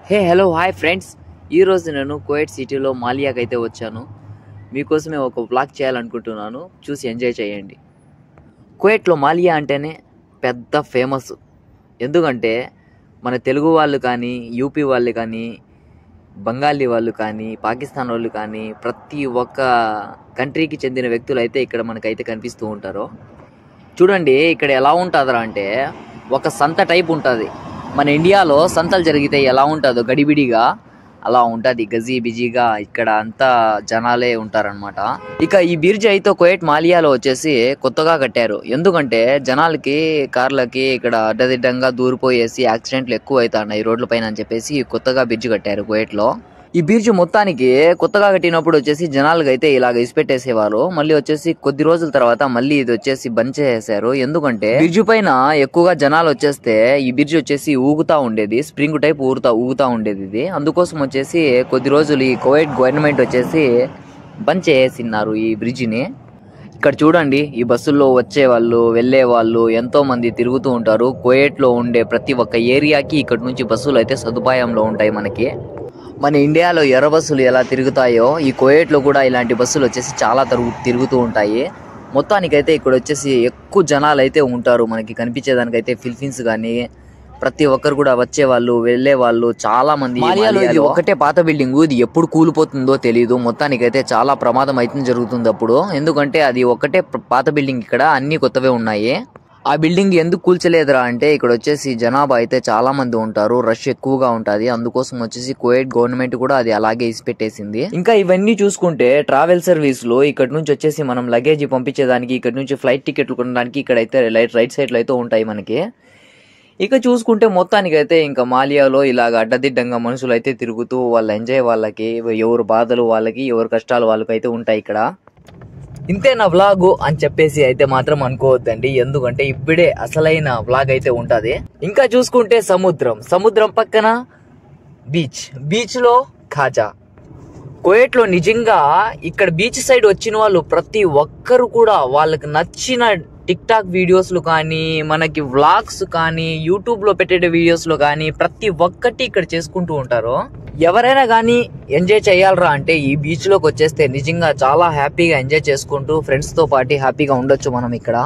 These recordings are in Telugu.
హలో హాయ్ ఫ్రెండ్స్, ఈరోజు నేను కువైట్ సిటీలో మాలియాకి అయితే వచ్చాను. మీకోసమే ఒక వ్లాగ్ చేయాలనుకుంటున్నాను, చూసి ఎంజాయ్ చేయండి. కువైట్లో మాలియా అంటేనే పెద్ద ఫేమస్. ఎందుకంటే మన తెలుగు వాళ్ళు కానీ, యూపీ వాళ్ళు కానీ, బెంగాలీ వాళ్ళు కానీ, పాకిస్తాన్ వాళ్ళు కానీ, ప్రతి ఒక్క కంట్రీకి చెందిన వ్యక్తులు అయితే ఇక్కడ మనకైతే కనిపిస్తూ ఉంటారు. చూడండి ఇక్కడ ఎలా ఉంటుందిరా అంటే ఒక సంత టైప్ ఉంటుంది. మన ఇండియాలో సంతలు జరిగితే ఎలా ఉంటుందో గడిబిడిగా అలా ఉంటుంది, గజీ బిజీగా. ఇక్కడ అంతా జనాలే ఉంటారనమాట. ఇక ఈ బ్రిడ్జ్ అయితే కువైట్ మాలియాలో వచ్చేసి కొత్తగా కట్టారు. ఎందుకంటే జనాలకి, కార్లకి ఇక్కడ అడ్డదిడ్డంగా దూరిపోయేసి యాక్సిడెంట్లు ఎక్కువ అవుతున్నాయి రోడ్ల పైన అని చెప్పేసి కొత్తగా బ్రిడ్జ్ కట్టారు కువైట్లో. ఈ బ్రిడ్జ్ మొత్తానికి కొత్తగా కట్టినప్పుడు వచ్చేసి జనాలకు అయితే ఇలాగ ఇసిపెట్టేసేవారు. మళ్ళీ వచ్చేసి కొద్ది రోజుల తర్వాత మళ్ళీ ఇది వచ్చేసి బంద్ చేసేసారు. ఎందుకంటే బ్రిడ్జ్ పైన ఎక్కువగా జనాలు వచ్చేస్తే ఈ బ్రిడ్జ్ వచ్చేసి ఊగుతా ఉండేది, స్ప్రింగ్ టైప్ ఊగుతా ఉండేది ఇది. అందుకోసం వచ్చేసి కొద్ది రోజులు ఈ కువైట్ గవర్నమెంట్ వచ్చేసి బంద్ చేసేసినారు ఈ బ్రిడ్జిని. ఇక్కడ చూడండి, ఈ బస్సుల్లో వచ్చే వాళ్ళు, వెళ్లే వాళ్ళు ఎంతో మంది తిరుగుతూ ఉంటారు. కువైట్ లో ఉండే ప్రతి ఒక్క ఏరియాకి ఇక్కడ నుంచి బస్సులు అయితే సదుపాయంలో ఉంటాయి మనకి. మన ఇండియాలో ఎర్ర బస్సులు ఎలా తిరుగుతాయో ఈ కువైట్లో కూడా ఇలాంటి బస్సులు వచ్చేసి చాలా తిరుగుతూ ఉంటాయి. మొత్తానికైతే ఇక్కడ వచ్చేసి ఎక్కువ జనాలు అయితే ఉంటారు. మనకి కనిపించేదానికైతే ఫిలిపీన్స్ కానీ ప్రతి ఒక్కరు కూడా వచ్చే వాళ్ళు, వెళ్లే వాళ్ళు చాలా మంది. మాలియాలో ఇది ఒకటే పాత బిల్డింగ్, ఇది ఎప్పుడు కూలిపోతుందో తెలియదు. మొత్తానికైతే చాలా ప్రమాదం అయితే జరుగుతుంది అప్పుడు. ఎందుకంటే అది ఒకటే పాత బిల్డింగ్, ఇక్కడ అన్ని కొత్తవే ఉన్నాయి. ఆ బిల్డింగ్ ఎందుకు కూల్చలేదురా అంటే ఇక్కడ వచ్చేసి జనాభా అయితే చాలా మంది ఉంటారు, రష్ ఎక్కువగా ఉంటుంది. అందుకోసం వచ్చేసి కువైట్ గవర్నమెంట్ కూడా అది అలాగే ఇసిపెట్టేసింది. ఇంకా ఇవన్నీ చూసుకుంటే ట్రావెల్ సర్వీస్ లో ఇక్కడ నుంచి వచ్చేసి మనం లగేజ్ పంపించేదానికి, ఇక్కడ నుంచి ఫ్లైట్ టికెట్లు కొనడానికి ఇక్కడైతే రైట్ సైడ్ లో అయితే ఉంటాయి మనకి. ఇక చూసుకుంటే మొత్తానికైతే ఇంకా మాలియాలో ఇలాగ అడ్డదిడ్డంగా మనుషులు అయితే తిరుగుతూ వాళ్ళ ఎంజాయ్ వాళ్ళకి, ఎవరు బాధలు వాళ్ళకి, ఎవరు కష్టాలు వాళ్ళకైతే ఉంటాయి ఇక్కడ. ఇంతే నా వ్లాగ్ అని చెప్పేసి అయితే మాత్రం అనుకోవద్దండి, ఎందుకంటే ఇప్పుడే అసలైన వ్లాగ్ అయితే ఉంటది. ఇంకా చూసుకుంటే సముద్రం పక్కన బీచ్ లో ఖాజా. కువైట్ లో నిజంగా ఇక్కడ బీచ్ సైడ్ వచ్చిన వాళ్ళు ప్రతి ఒక్కరు కూడా వాళ్ళకి నచ్చిన టిక్ టాక్ వీడియోస్లు కానీ, మనకి వ్లాగ్స్ కానీ, యూట్యూబ్ లో పెట్టే వీడియోస్ లో కానీ ప్రతి ఒక్కటి ఇక్కడ చేసుకుంటూ ఉంటారు. ఎవరైనా కానీ ఎంజాయ్ చేయాలరా అంటే ఈ బీచ్ లోకి వచ్చేస్తే నిజంగా చాలా హ్యాపీగా ఎంజాయ్ చేసుకుంటూ ఫ్రెండ్స్ తో పాటు హ్యాపీగా ఉండొచ్చు మనం ఇక్కడ.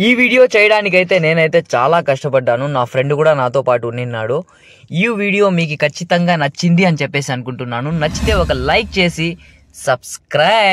ఈ వీడియో చేయడానికైతే నేనైతే చాలా కష్టపడ్డాను, నా ఫ్రెండ్ కూడా నాతో పాటు ఉన్నాడు. ఈ వీడియో మీకు ఖచ్చితంగా నచ్చింది అని చెప్పేసి అనుకుంటున్నాను. నచ్చితే ఒక లైక్ చేసి సబ్స్క్రైబ్.